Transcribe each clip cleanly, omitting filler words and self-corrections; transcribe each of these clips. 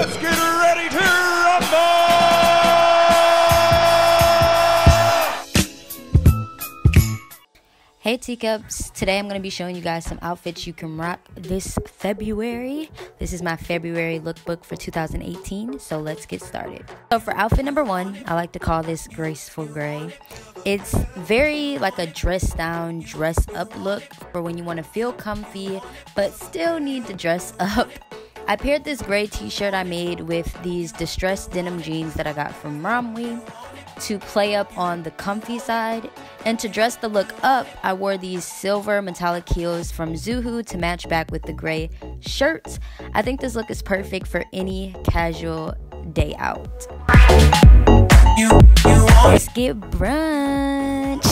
Let's get ready to rumble! Hey teacups, today I'm going to be showing you guys some outfits you can rock this February. This is my February lookbook for 2018, so let's get started. So for outfit number 1, I like to call this Graceful Gray. It's very like a dress down, dress up look for when you want to feel comfy but still need to dress up. I paired this gray t-shirt I made with these distressed denim jeans that I got from Romwe to play up on the comfy side, and to dress the look up I wore these silver metallic heels from Zoo-shoo to match back with the gray shirts. I think this look is perfect for any casual day out. Let's get brunch.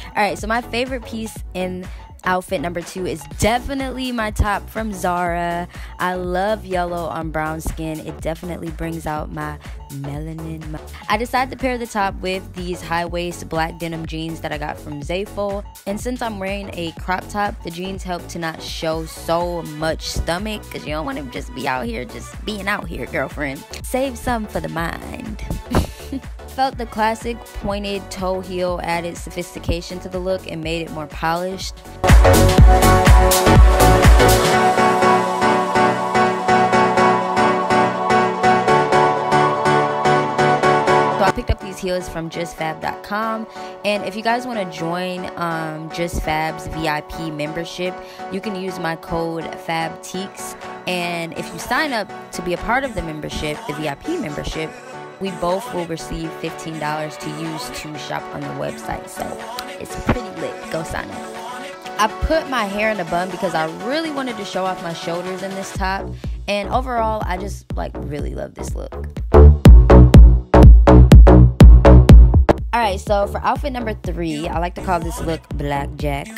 Alright, so my favorite piece in outfit number 2 is definitely my top from Zara. I love yellow on brown skin. It definitely brings out my melanin. I decided to pair the top with these high-waist black denim jeans that I got from Zaful. And since I'm wearing a crop top, the jeans help to not show so much stomach, because you don't want to just be out here just being out here, girlfriend. Save some for the mind. Felt the classic pointed toe heel added sophistication to the look and made it more polished. So I picked up these heels from justfab.com, and if you guys want to join JustFab's VIP membership, you can use my code FABTEEKS, and if you sign up to be a part of the membership, the VIP membership, we both will receive $15 to use to shop on the website. So it's pretty lit. Go sign up. I put my hair in a bun because I really wanted to show off my shoulders in this top, and overall I just really love this look. Alright, so for outfit number 3, I like to call this look Blackjack.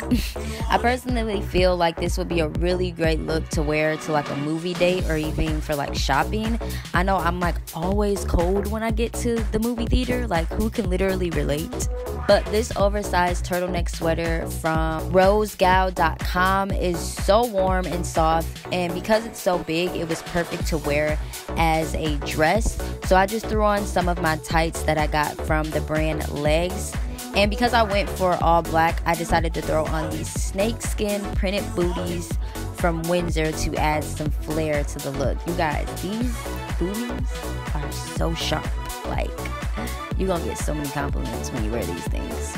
I personally feel like this would be a really great look to wear to a movie date or even for shopping. I know I'm always cold when I get to the movie theater, who can literally relate? But this oversized turtleneck sweater from rosegal.com is so warm and soft, and because it's so big, it was perfect to wear as a dress. So I just threw on some of my tights that I got from the brand LIKES, and because I went for all black, I decided to throw on these snakeskin printed booties from Windsor to add some flair to the look. You guys, these booties are so sharp. You're gonna get so many compliments when you wear these things.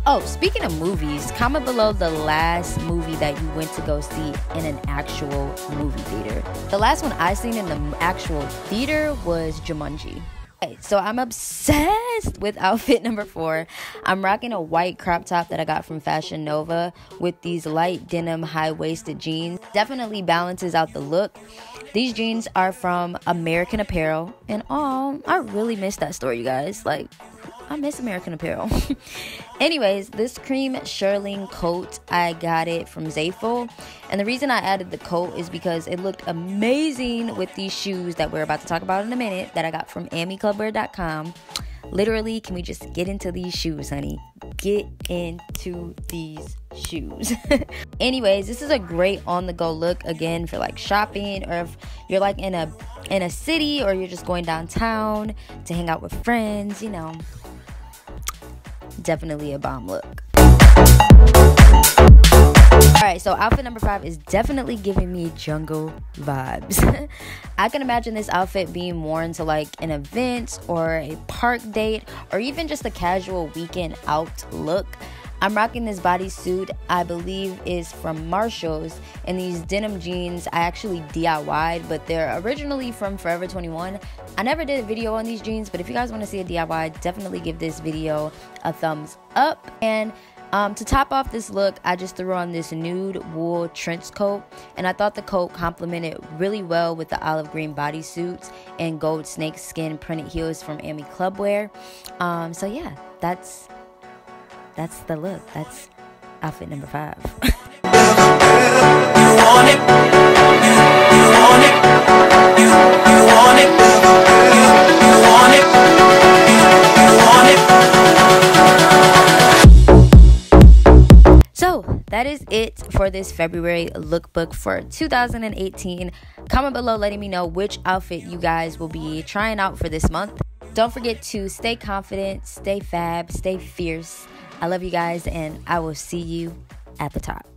Oh, speaking of movies, comment below the last movie that you went to go see in an actual movie theater. The last one I seen in the actual theater was Jumanji. Okay, so I'm obsessed with outfit number 4. I'm rocking a white crop top that I got from Fashion Nova with these light denim high-waisted jeans. Definitely balances out the look. These jeans are from American Apparel, and I really miss that store, you guys. I miss American Apparel. Anyways, this cream Sherling coat, I got it from Zaful, and the reason I added the coat is because it looked amazing with these shoes that we're about to talk about in a minute that I got from Amiclubwear.com. Literally, can we just get into these shoes, honey? Get into these shoes. Anyways, this is a great on-the-go look, again, for shopping, or if you're in a city, or you're just going downtown to hang out with friends, definitely a bomb look. Alright, so outfit number 5 is definitely giving me jungle vibes. I can imagine this outfit being worn to an event or a park date, or even just a casual weekend out look. I'm rocking this bodysuit, I believe is from Marshall's, and these denim jeans I actually DIY'd, but they're originally from Forever 21. I never did a video on these jeans, but if you guys want to see a DIY, definitely give this video a thumbs up. And to top off this look, I just threw on this nude wool trench coat, and I thought the coat complemented really well with the olive green bodysuits and gold snakeskin printed heels from Amiclubwear. So yeah, that's the look. That's outfit number 5. So that is it for this February lookbook for 2018. Comment below letting me know which outfit you guys will be trying out for this month. Don't forget to stay confident, stay fab, stay fierce. I love you guys, and I will see you at the top.